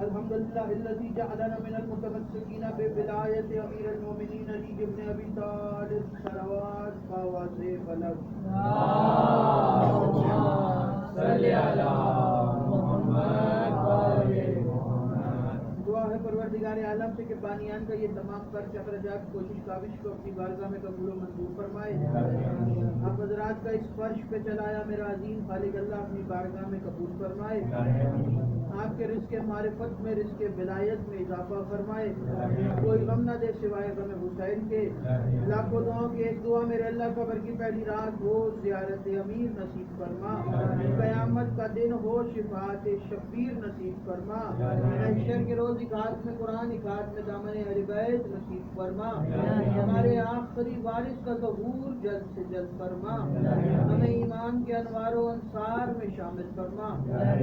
الحمد للہ الذی جعلنا من المتمسکین بولایت امیر المومنین علی ابن ابی طالب صلوات فواز فلک صلی علی محمد دعا ہے پروردگار عالم سے کہ بانیان کا یہ تمام خرچ اخراجات کوشش کاوش کو اپنی بارگاہ میں قبول و منظور فرمائے. آپ حضرات کا اس فرش پہ چلایا میرا عظیم خالق اللہ اپنی بارگاہ میں قبول فرمائے. آپ کے رزق معرفت میں رزق ولایت میں اضافہ فرمائے. کوئی غم نہ دے سوائے غم حسین کے. لاکھوں دعاؤں کی ایک دعا میرے اللہ قبر کی پہلی رات ہو زیارت امیر نصیب فرما. قیامت کا دن ہو شفاعت شبیر نصیب فرما. محشر کے روز اکاعت میں قرآن اکاعت میں دامن اہل بیت نصیب فرما. ہمارے آخری وارث کا ظہور جلد سے جلد فرما. ہمیں ایمان کے انوار و انصار میں شامل فرما.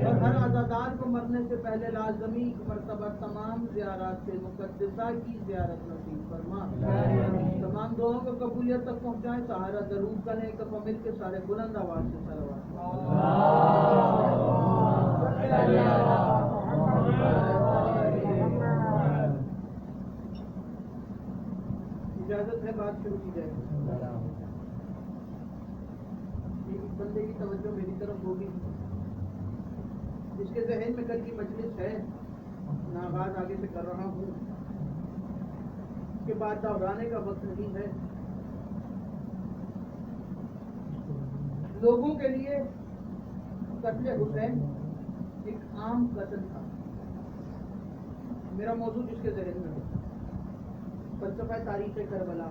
اور ہر عزادار کو مرنے سے پہلے لازمی مرتبہ تمام زیارات سے مقدسہ کی زیارت نصیب فرما. تمام دعاؤں کو قبولیت تک پہنچائیں. سہارا درود کا ایک دفعہ مل کے سارے بلند آواز سے اجازت ہے بات شروع کی جائے. ایک بندے کی توجہ میری طرف ہوگی جس کے ذہن میں کل کی مجلس ہے. میں آغاز آگے سے کر رہا ہوں کہ بات دہرانے کا وقت نہیں ہے. لوگوں کے لیے قتل حسین ایک عام قتل تھا. میرا موضوع جس کے ذہن میں ہے فلسفہ تاریخ کربلا.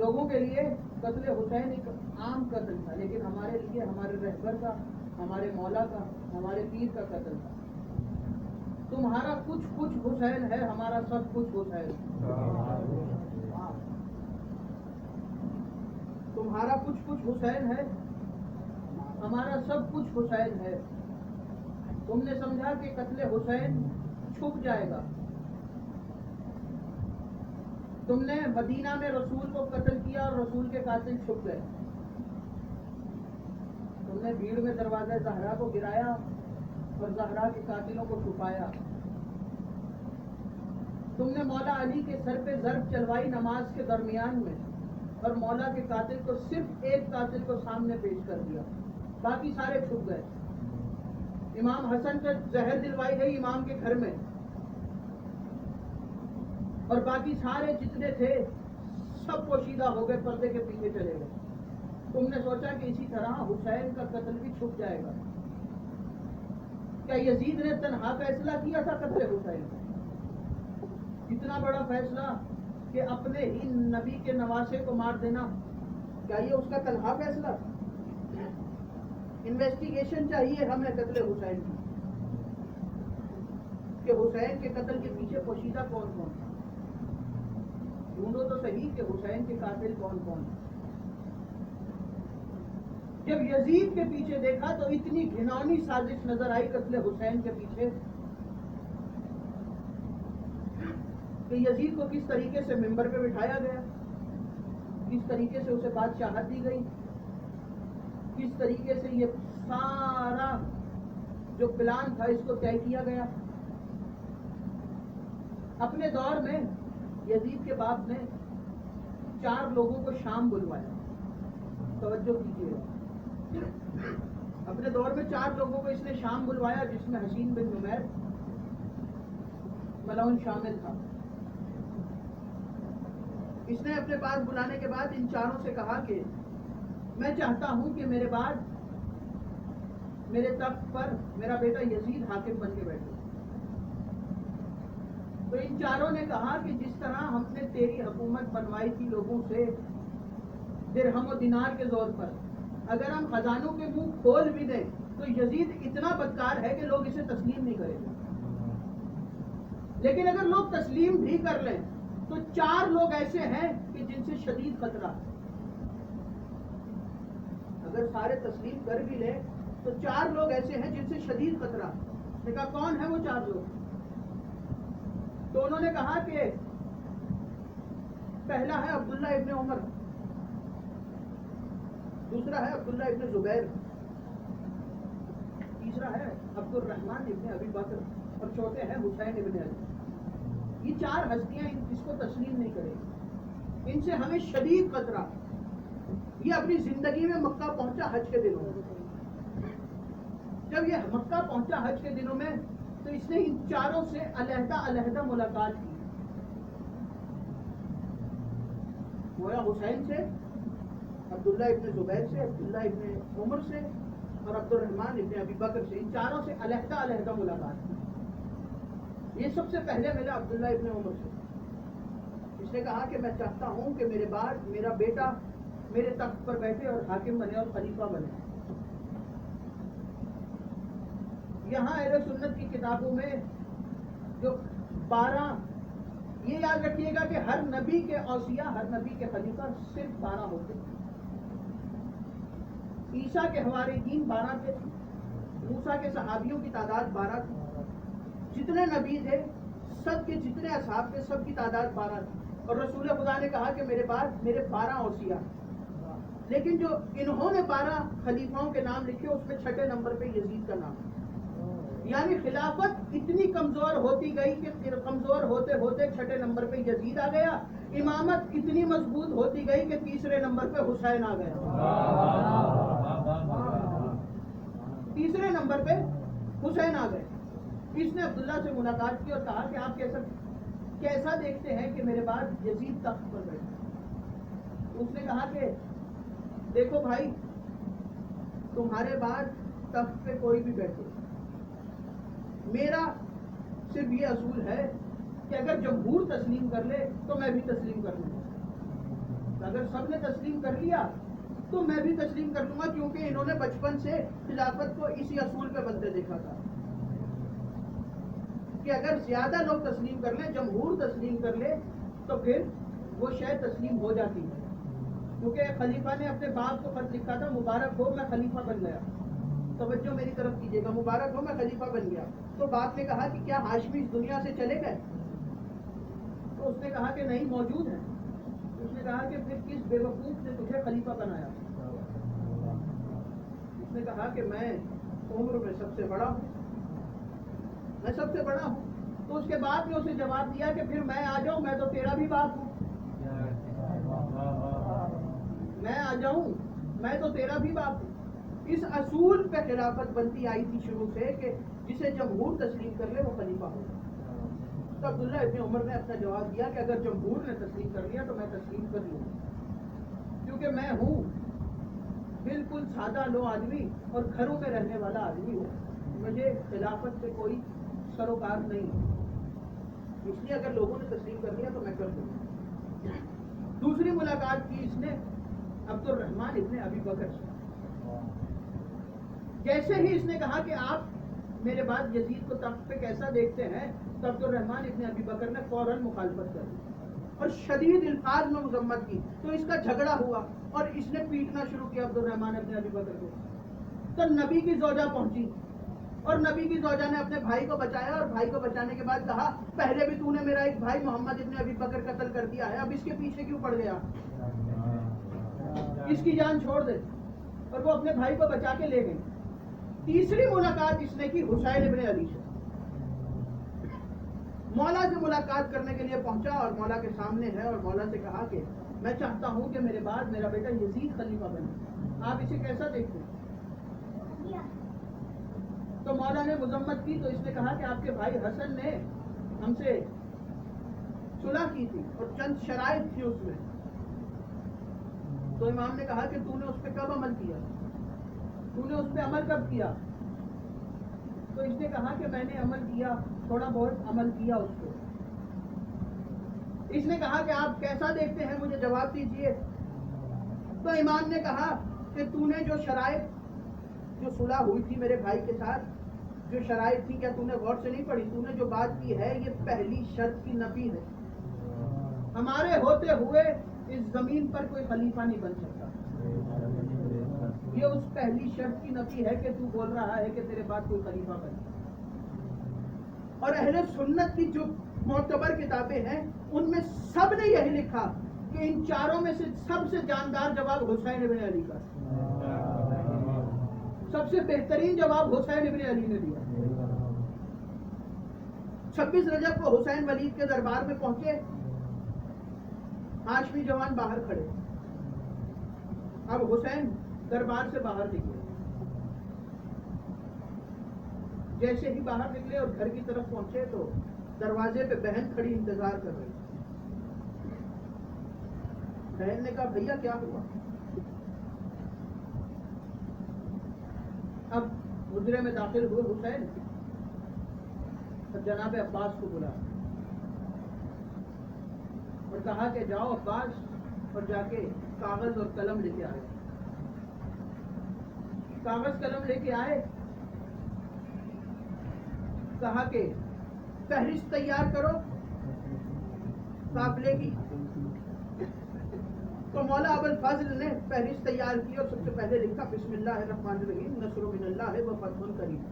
لوگوں کے لیے قتل حسین ایک عام قتل تھا لیکن ہمارے لیے ہمارے رہبر کا ہمارے مولا کا ہمارے پیر کا قتل تھا. تمہارا کچھ کچھ حسین ہے ہمارا سب کچھ حسین. تمہارا کچھ کچھ حسین ہے ہمارا سب کچھ حسین ہے. تم نے سمجھا کہ قتل حسین چھپ جائے گا. تم نے مدینہ میں رسول کو قتل کیا اور رسول کے قاتل چھپ گئے. تم نے بھیڑ میں دروازہ زہرا کو گرایا اور زہرا کے قاتلوں کو چھپایا. تم نے مولا علی کے سر پہ ضرب چلوائی نماز کے درمیان میں اور مولا کے قاتل کو صرف ایک قاتل کو سامنے پیش کر دیا. باقی سارے چھپ گئے. امام حسن پہ زہر دلوائی گئی امام کے گھر میں اور باقی سارے جتنے تھے سب پوشیدہ ہو گئے پردے کے پیچھے چلے گئے. تم نے سوچا کہ اسی طرح حسین کا قتل بھی چھپ جائے گا. کیا یزید نے تنہا فیصلہ کیا تھا قتل حسین کا؟ اتنا بڑا فیصلہ کہ اپنے ہی نبی کے نواسے کو مار دینا کیا یہ اس کا تنہا فیصلہ تھا؟ انویسٹیگیشن چاہیے ہمیں قتل حسین کی کہ حسین کے قتل کے پیچھے پوشیدہ کون کون تھا. ڈھونڈو تو صحیح کہ حسین کے قاتل کون کون تھے. جب یزید کے پیچھے دیکھا تو اتنی گھناؤنی سازش نظر آئی قتل حسین کے پیچھے کہ یزید کو کس طریقے سے ممبر پہ بٹھایا گیا, کس طریقے سے اسے بادشاہت دی گئی, کس طریقے سے یہ سارا جو پلان تھا اس کو طے کیا گیا. اپنے دور میں یزید کے باپ نے 4 لوگوں کو شام بلوایا. توجہ کیجیے, اپنے دور میں 4 لوگوں کو اس نے شام بلوایا جس میں حسین بن نمیر ملعون شامل تھا. اس نے اپنے پاس بلانے کے بعد ان 4 سے کہا کہ میں چاہتا ہوں کہ میرے بعد میرے تخت پر میرا بیٹا یزید حاکم بن کے بیٹھے. تو ان 4 نے کہا کہ جس طرح ہم نے تیری حکومت بنوائی تھی لوگوں سے درہم و دینار کے زور پر, اگر ہم خزانوں کے منہ کھول بھی دیں تو یزید اتنا بدکار ہے کہ لوگ اسے تسلیم نہیں کریں گے. لیکن اگر لوگ تسلیم بھی کر لیں تو 4 لوگ ایسے ہیں کہ جن سے شدید خطرہ. اگر سارے تسلیم کر بھی لیں تو 4 لوگ ایسے ہیں جن سے شدید خطرہ. نے کہا کون ہے وہ 4 لوگ؟ تو انہوں نے کہا کہ پہلا ہے عبداللہ ابن عمر, دوسرا ہے عبداللہ ابن زبیر, تیسرا ہے عبد الرحمن ابن ابی بکر اور چوتھے ہیں حسین ابن علی۔ یہ چار ہستیاں اس کو تسلیم نہیں کریں گی، ان سے ہمیں شدید خطرہ۔ یہ اپنی زندگی میں مکہ پہنچا حج کے دنوں میں، جب یہ مکہ پہنچا حج کے دنوں میں تو اس نے ان چاروں سے علیحدہ علیحدہ ملاقات کی۔ گویا حسین سے، عبداللہ ابن زبیر سے، عبداللہ ابن عمر سے اور عبد الرحمن ابن ابی بکر سے، ان چاروں سے علیحدہ علیحدہ ملاقات کی۔ یہ سب سے پہلے ملا عبداللہ ابن عمر سے۔ اس نے کہا کہ میں چاہتا ہوں کہ میرے بعد میرا بیٹا میرے تخت پر بیٹھے اور حاکم بنے اور خلیفہ بنے۔ یہاں اہل سنت کی کتابوں میں جو 12، یہ یاد رکھیے گا کہ ہر نبی کے اوصیاء، ہر نبی کے خلیفہ صرف 12 ہوتے ہیں۔ عیسیٰ کے حواریین 12 تھے، موسیٰ کے صحابیوں کی تعداد 12 تھی، جتنے نبی تھے سب کے جتنے اصحاب تھے سب کی تعداد 12 تھی، اور رسول خدا نے کہا کہ میرے بعد میرے 12 اوصیاء۔ لیکن جو انہوں نے 12 خلیفاؤں کے نام لکھے اس میں 6 نمبر پہ یزید کا نام، یعنی خلافت اتنی کمزور ہوتی گئی کہ کمزور ہوتے ہوتے 6 نمبر پہ یزید آ گیا، امامت اتنی مضبوط ہوتی گئی کہ 3 نمبر پہ حسین آ گیا، 3 نمبر پہ حسین آ گئے۔ اس نے عبداللہ سے ملاقات کی اور کہا کہ آپ کیسا دیکھتے ہیں کہ میرے بعد یزید تخت پر بیٹھے؟ اس نے کہا کہ دیکھو بھائی، تمہارے بعد تخت پہ کوئی بھی بیٹھے، میرا صرف یہ اصول ہے کہ اگر جمہور تسلیم کر لے تو میں بھی تسلیم کر لوں گا، اگر سب نے تسلیم کر لیا تو میں بھی تسلیم کر لوں گا، کیونکہ انہوں نے بچپن سے خلافت کو اسی اصول پہ بنتے دیکھا تھا کہ اگر زیادہ لوگ تسلیم کر لیں، جمہور تسلیم کر لے تو پھر وہ شاید تسلیم ہو جاتی ہے، کیونکہ خلیفہ نے اپنے باپ کو خط لکھا تھا، مبارک ہو میں خلیفہ بن گیا، توجہ میری طرف کیجیے گا، مبارک ہو میں خلیفہ بن گیا۔ تو باپ نے کہا کہ کیا ہاشمی اس دنیا سے چلے گئے؟ تو اس نے کہا کہ نہیں، موجود ہیں۔ اس نے کہا کہ پھر کس بیوقوف نے تجھے خلیفہ بنایا؟ اس نے کہا کہ میں عمر میں سب سے بڑا ہوں، میں سب سے بڑا ہوں۔ تو اس کے بعد نے اسے جواب دیا کہ پھر میں آ جاؤں، میں تو تیرا بھی باپ ہوں، میں آ جاؤں میں تو تیرا بھی باپ ہوں۔ اس اصول پہ خلافت بنتی آئی تھی شروع سے کہ جسے جمہور تسلیم کر لے وہ خلیفہ ہو۔ تو عبداللہ ابن عمر نے اپنا جواب دیا کہ اگر جمہور نے تسلیم کر لیا تو میں تسلیم کر لوں، کیونکہ میں ہوں بالکل سادہ لو آدمی اور گھروں میں رہنے والا آدمی ہوں، مجھے خلافت سے کوئی سروکار نہیں ہے، اس لیے اگر لوگوں نے تسلیم کر لیا تو میں کر دوں۔ دوسری ملاقات کی اس نے عبد الرحمن ابن ابی بکر سے۔ جیسے ہی اس نے کہا کہ آپ میرے بعد یزید کو تخت پہ کیسا دیکھتے ہیں، تو عبد الرحمن ابن ابی بکر نے فوراً مخالفت کر دی اور شدید الفاظ میں مذمت کی۔ تو اس کا جھگڑا ہوا اور اس نے پیٹنا شروع کیا عبد الرحمن ابن ابی بکر کو۔ تو نبی کی زوجہ پہنچی اور نبی کی زوجہ نے اپنے بھائی کو بچایا، اور بھائی کو بچانے کے بعد کہا پہلے بھی تو نے میرا ایک بھائی محمد ابن ابی بکر قتل کر دیا ہے، اب اس کے پیچھے کیوں پڑ گیا؟ اس کی جان چھوڑ دے۔ اور وہ اپنے بھائی کو بچا کے لے گئی۔ تیسری ملاقات اس نے کی حسین ابن علی سے۔ مولا سے ملاقات کرنے کے لیے پہنچا اور مولا کے سامنے ہے اور مولا سے کہا کہ میں چاہتا ہوں کہ میرے بعد میرا بیٹا یزید خلیفہ بنے، آپ اسے کیسا دیکھتے ہیں؟ تو مولا نے مذمت کی۔ تو اس نے کہا کہ آپ کے بھائی حسن نے ہم سے صلح کی تھی اور چند شرائط تھی اس میں۔ تو امام نے کہا کہ تو نے اس پہ کب عمل کیا، تو نے اس پہ عمل کب کیا؟ تو اس نے کہا کہ میں نے عمل کیا، تھوڑا بہت عمل کیا اس پہ۔ اس نے کہا کہ آپ کیسا دیکھتے ہیں، مجھے جواب دیجئے۔ تو امام نے کہا کہ تو نے جو شرائط، جو صلح ہوئی تھی میرے بھائی کے ساتھ، جو شرائط تھی، کیا تو نے غور سے نہیں پڑھی؟ تو نے جو بات کی ہے یہ پہلی شرط کی نفی ہے، ہمارے ہوتے ہوئے اس زمین پر کوئی خلیفہ نہیں بن سکتا، یہ اس پہلی شرط کی نفی ہے کہ تو بول رہا ہے کہ تیرے بعد کوئی خلیفہ بنے۔ اور اہل سنت کی جو معتبر کتابیں ہیں ان میں سب نے یہی لکھا کہ ان چاروں میں سے سب سے جاندار جواب حسین ابن علی کا، سب سے بہترین جواب حسین ابن علی نے دیا. 26 رجب کو حسین ولید کے دربار میں پہنچے. ہاشمی جوان باہر کھڑے. اب حسین دربار سے باہر نکلے. جیسے ہی باہر نکلے اور گھر کی طرف پہنچے تو دروازے پہ بہن کھڑی انتظار کر رہی. بہن نے کہا بھیا کیا ہوا؟ اب حجرے میں داخل ہوئے حسین اور جناب عباس کو بلا اور کہا کہ جاؤ عباس اور جا کے کاغذ اور قلم لے کے آئے. کاغذ قلم لے کے آئے. کہا کہ فہرست تیار کرو قافلے کی. تو مولا ابوالفضل نے فہرست تیار کی اور سب سے پہلے لکھا بسم اللہ الرحمن الرحیم نصر من اللہ و فتح قریب.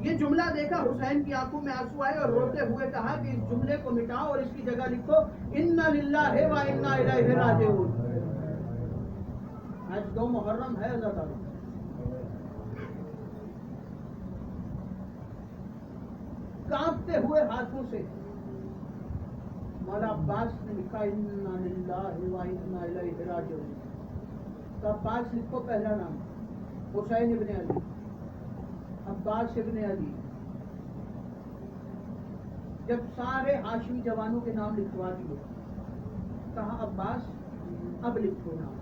یہ جملہ دیکھا حسین کی آنکھوں میں آنسو آئے اور روتے ہوئے کہا کہ اس جملے کو مٹاؤ اور اس کی جگہ لکھو انا للہ و انا الیہ راجعون. آج 2 محرم ہے عزیزان. کانپتے ہوئے ہاتھوں سے مولا عباس نے لکھا انا للہ و انا الیہ راجعون. تو عباس لکھو پہلا نام حسین ابن علی. عباس ابن علی. جب سارے ہاشمی جوانوں کے نام لکھوا دیے کہا عباس اب لکھو نام.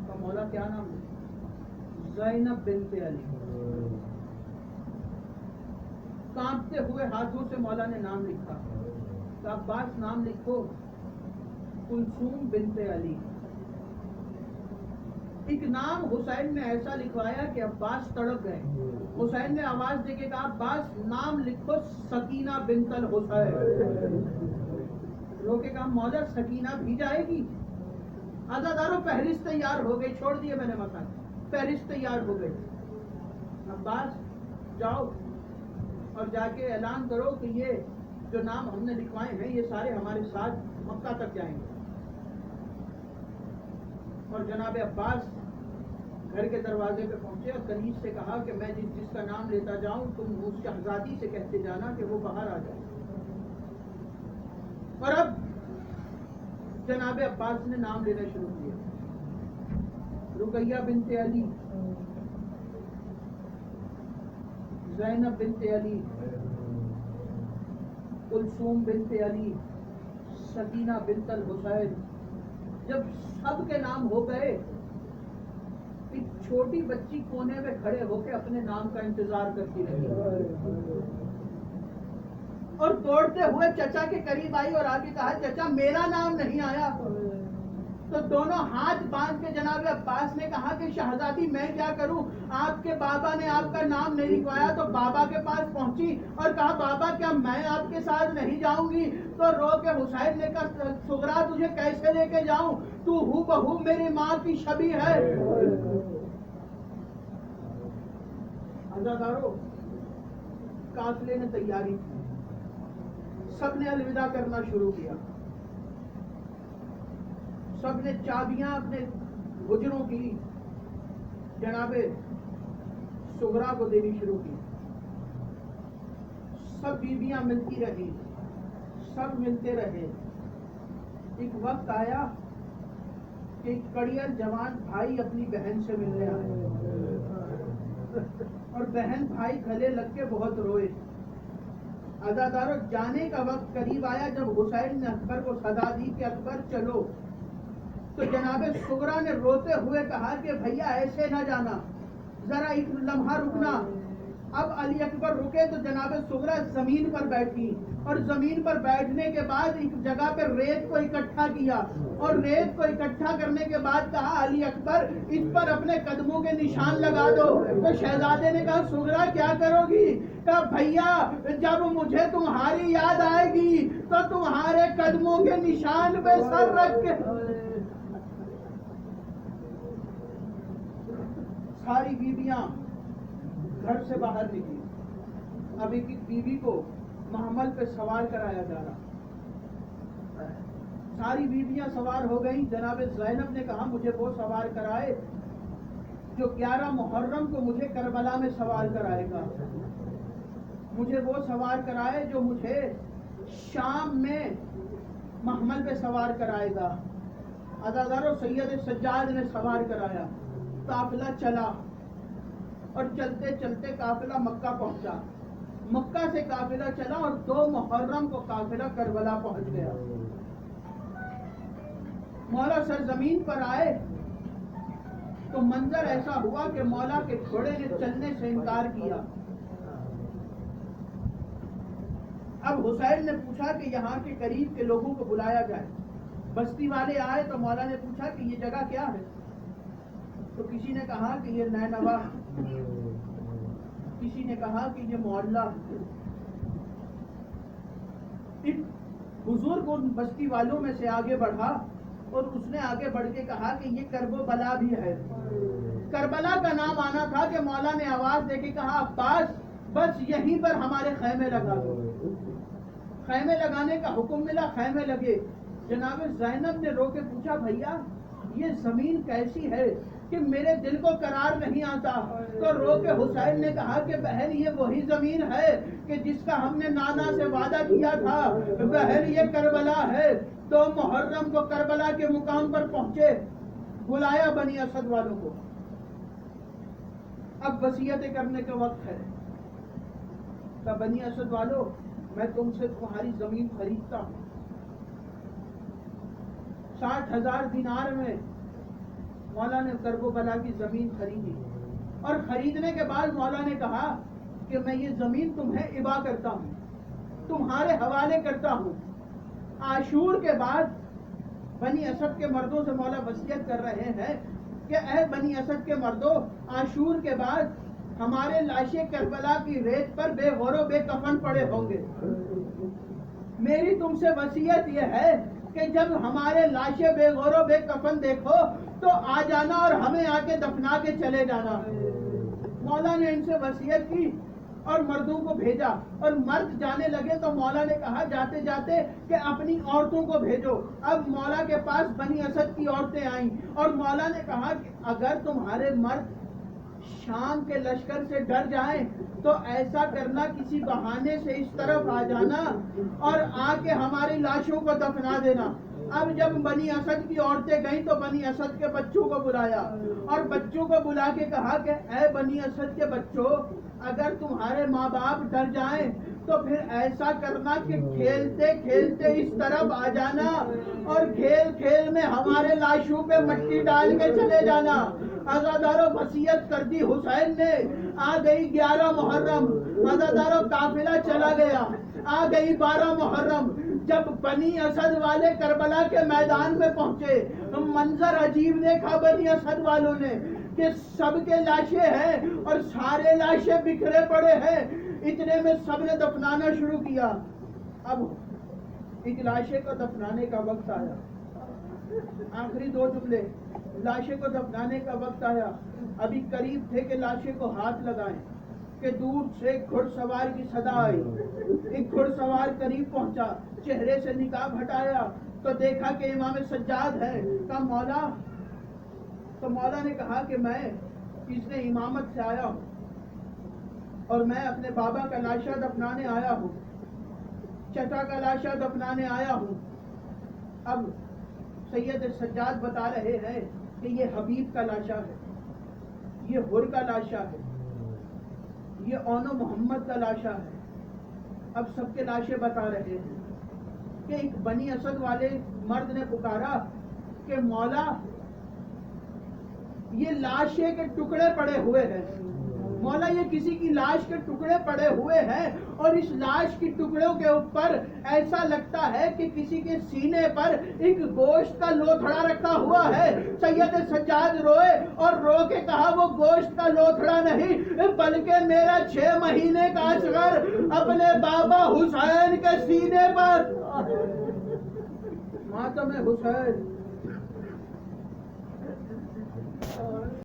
تو مولا کیا نام لکھو؟ زینب بنت علی. کانپتے ہوئے ہاتھوں سے مولا نے نام لکھا. تو عباس نام لکھو کلثوم بنت علی. ایک نام حسین نے ایسا لکھوایا کہ عباس تڑپ گئے. حسین نے آواز دے کے کہا عباس نام لکھو سکینہ بنت الحسین. لوگ کے کہا مولا سکینہ بھی جائے گی؟ عزادارو فہرست تیار ہو گئی. چھوڑ دیے میں نے مکان. فہرست تیار ہو گئی. عباس جاؤ اور جا کے اعلان کرو کہ یہ جو نام ہم نے لکھوائے ہیں یہ سارے ہمارے ساتھ مکہ تک جائیں گے. اور جناب عباس گھر کے دروازے پہ پہنچے اور کنیز سے کہا کہ میں جس کا نام لیتا جاؤں تم اس شہزادی سے کہتے جانا کہ وہ باہر آ جائے. اور اب جناب عباس نے نام لینا شروع کیا. رقیہ بنت علی, زینب بنت علی, کلثوم بنت علی, سکینہ بنت الحسین. جب سب کے نام ہو گئے ایک چھوٹی بچی کونے میں کھڑے ہو کے اپنے نام کا انتظار کرتی رہی اور دوڑتے ہوئے چچا کے قریب آئی اور آگے کہا چچا میرا نام نہیں آیا. تو دونوں ہاتھ باندھ کے جناب عباس نے کہا کہ شہزادی میں کیا کروں, آپ کے بابا نے آپ کا نام نہیں لکھوایا. تو بابا کے پاس پہنچی اور کہا بابا کیا میں آپ کے ساتھ نہیں جاؤں گی؟ تو رو کے حسین نے کہا سغرا تجھے کیسے لے کے جاؤں, تو ہو بہو میری ماں کی شبیہ ہے. عزادارو قافلے نے تیاری کی. سب نے الوداع کرنا شروع کیا. سب نے چابیاں اپنے حجروں کی جناب سغرا کو دینی شروع کی. سب بیویاں ملتی رہی, سب ملتے رہے. ایک وقت آیا کہ ایک کڑیل جوان بھائی اپنی بہن سے ملنے آئے اور بہن بھائی گلے لگ کے بہت روئے. عزادارو جانے کا وقت قریب آیا. جب حسین نے اکبر کو صدا دی کہ اکبر چلو, تو جناب سغرا نے روتے ہوئے کہا کہ بھیا ایسے نہ جانا, ذرا ایک لمحہ رکنا. اب علی اکبر رکے تو جناب سغرا زمین پر بیٹھی اور زمین پر بیٹھنے کے بعد ایک جگہ پہ ریت کو اکٹھا کیا اور ریت کو اکٹھا کرنے کے بعد کہا علی اکبر اس پر اپنے قدموں کے نشان لگا دو. تو شہزادے نے کہا سغرا کیا کرو گی؟ کہا بھیا جب مجھے تمہاری یاد آئے گی تو تمہارے قدموں کے نشان پہ سر رکھ کے. ساری بیویاں گھر سے باہر نکلی. اب ایک ایک بیوی کو محمل پہ سوار کرایا جا رہا. ساری بیویاں سوار ہو گئیں. جناب زینب نے کہا مجھے وہ سوار کرائے جو 11 محرم کو مجھے کربلا میں سوار کرائے گا، مجھے وہ سوار کرائے جو مجھے شام میں محمل پہ سوار کرائے گا۔ عزادارو سید سجاد نے سوار کرایا، قافلہ چلا اور چلتے چلتے قافلہ مکہ پہنچا، مکہ سے قافلہ چلا اور 2 محرم کو قافلہ کربلا پہنچ گیا۔ مولا سرزمین پر آئے تو منظر ایسا ہوا کہ مولا کے گھوڑے نے چلنے سے انکار کیا۔ اب حسین نے پوچھا کہ یہاں کے قریب کے لوگوں کو بلایا جائے۔ بستی والے آئے تو مولا نے پوچھا کہ یہ جگہ کیا ہے؟ تو کسی نے کہا کہ یہ نینوا، کسی نے کہا کہ یہ معلیٰ۔ بزرگ ان بستی والوں میں سے آگے بڑھا اور اس نے آگے بڑھ کے کہا کہ یہ کرب و بلا بھی ہے۔ کربلا کا نام آنا تھا کہ مولا نے آواز دے کے کہا عباس بس یہیں پر ہمارے خیمے لگا دو۔ خیمے لگانے کا حکم ملا، خیمے لگے۔ جناب زینب نے رو کے پوچھا بھیا یہ زمین کیسی ہے کہ میرے دل کو قرار نہیں آتا؟ تو رو کے حسین نے کہا کہ بہن یہ وہی زمین ہے کہ جس کا ہم نے نانا سے وعدہ کیا تھا، بہن یہ کربلا ہے۔ 2 محرم کو کربلا کے مقام پر پہنچے، بلایا بنی اسد والوں کو۔ اب وصیتیں کرنے کا وقت ہے۔ کہ بنی اسد والو میں تم سے تمہاری زمین خریدتا ہوں، 60,000 دینار میں مولا نے کرب و بلا کی زمین خریدی، اور خریدنے کے بعد مولا نے کہا کہ میں یہ زمین تمہیں عبا کرتا ہوں، تمہارے حوالے کرتا ہوں۔ عاشور کے بعد بنی اسد کے مردوں سے مولا وصیت کر رہے ہیں کہ اے بنی اسد کے مردوں، عاشور کے بعد ہمارے لاشیں کربلا کی ریت پر بے غور و بے کفن پڑے ہوں گے۔ میری تم سے وصیت یہ ہے کہ جب ہمارے لاشیں بے غور و بے کفن دیکھو تو آ جانا اور ہمیں آ کے دفنا کے چلے جانا۔ مولا نے ان سے وصیت کی اور مردوں کو بھیجا، اور مرد جانے لگے تو مولا نے کہا جاتے جاتے کہ اپنی عورتوں کو بھیجو۔ اب مولا کے پاس بنی اسد کی عورتیں آئیں اور مولا نے کہا کہ اگر تمہارے مرد شام کے لشکر سے ڈر جائیں تو ایسا کرنا کسی بہانے سے اس طرف آ جانا اور آ کے ہماری لاشوں کو دفنا دینا۔ اب جب بنی اسد کی عورتیں گئیں تو بنی اسد کے بچوں کو بلایا اور بچوں کو بلا کے کہا کہ اے بنی اسد کے بچوں، اگر تمہارے ماں باپ ڈر جائیں تو پھر ایسا کرنا کہ کھیلتے کھیلتے اس طرف آ جانا اور کھیل کھیل میں ہمارے لاشوں پہ مٹی ڈال کے چلے جانا۔ عزادارو وصیت کر دی حسین نے۔ آ گئی 11 محرم، عزادارو قافلہ چلا گیا۔ آ گئی 12 محرم، جب بنی اسد والے کربلا کے میدان میں پہنچے، منظر عجیب دیکھا بنی اسد والوں نے کہ سب کے لاشیں ہیں اور سارے لاشیں بکھرے پڑے ہیں۔ اتنے میں سب نے دفنانا شروع کیا۔ اب ایک لاشے کو دفنانے کا وقت آیا، آخری 2 جملے، لاشے کو دفنانے کا وقت آیا۔ ابھی قریب تھے کہ لاشے کو ہاتھ لگائیں کہ دور سے ایک گھڑ سوار کی صدا آئی۔ ایک گھڑ سوار قریب پہنچا، چہرے سے نقاب ہٹایا تو دیکھا کہ امام سجاد ہے۔ کہا مولا، تو مولا نے کہا کہ میں اس نے امامت سے آیا ہوں اور میں اپنے بابا کا لاشا دفنانے آیا ہوں، چچا کا لاشا دفنانے آیا ہوں۔ اب سید سجاد بتا رہے ہیں کہ یہ حبیب کا لاشا ہے، یہ حر کا لاشا ہے، یہ اون و محمد کا لاشا ہے۔ اب سب کے لاشے بتا رہے ہیں کہ ایک بنی اسد والے مرد نے پکارا کہ مولا یہ لاشے کے ٹکڑے پڑے ہوئے ہیں، مولا یہ کسی کی لاش کے ٹکڑے پڑے ہوئے ہیں اور اس لاش کی ٹکڑوں کے اوپر ایسا لگتا ہے کہ کسی کے سینے پر ایک گوشت کا لوتھڑا رکھا ہوا ہے۔ سید سجاد روئے اور رو کے کہا وہ گوشت کا لوتھڑا نہیں بلکہ میرا 6 مہینے کا اصغر اپنے بابا حسین کے سینے پر۔ ماتم حسین